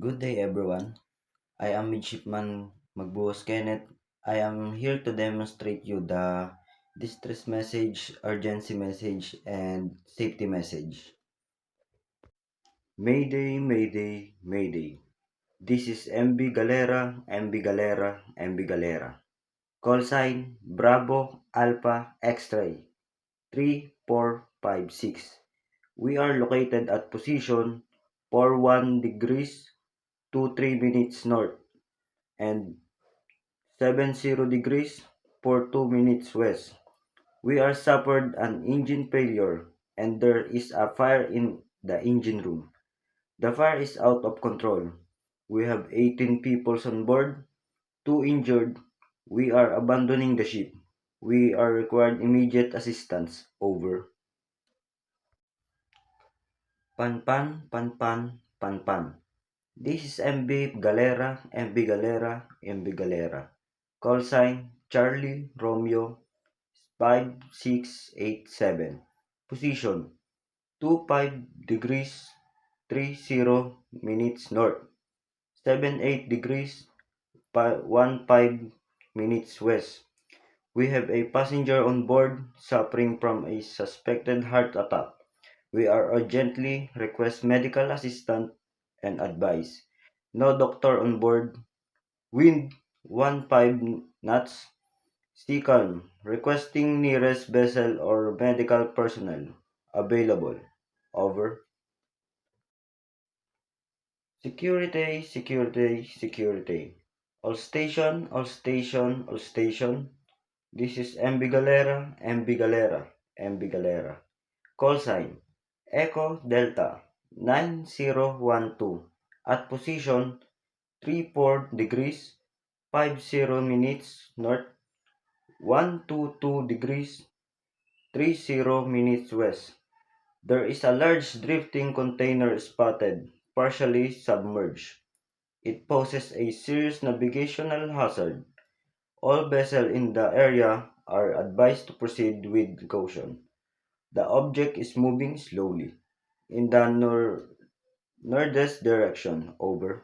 Good day, everyone. I am Midshipman Magbuhos Kenneth. I am here to demonstrate you the distress message, urgency message, and safety message. Mayday, Mayday, Mayday. This is MB Galera, MB Galera, MB Galera. Call sign Bravo Alpha X-Ray 3456. We are located at position 41 degrees 23 minutes north and 70 degrees for 2 minutes west. We are suffered an engine failure and there is a fire in the engine room. The fire is out of control. We have 18 people on board, 2 injured. We are abandoning the ship. We are required immediate assistance. Over. Panpan, Panpan, Panpan. This is MB Galera, MB Galera, MB Galera. Call sign Charlie Romeo 5687. Position 25 degrees 30 minutes north, 78 degrees 15 minutes west. We have a passenger on board suffering from a suspected heart attack. We are urgently request medical assistance and advice. No doctor on board. Wind 15 knots. Stay calm. Requesting nearest vessel or medical personnel. Available. Over. Security, security, security. All station, all station, all station. This is MB Galera, MB Galera, MB Galera. Call sign Echo Delta 9012 at position 34 degrees 50 minutes north, 122 degrees 30 minutes west. There is a large drifting container spotted, partially submerged. It poses a serious navigational hazard. All vessels in the area are advised to proceed with caution. The object is moving slowly in the northeast direction. Over.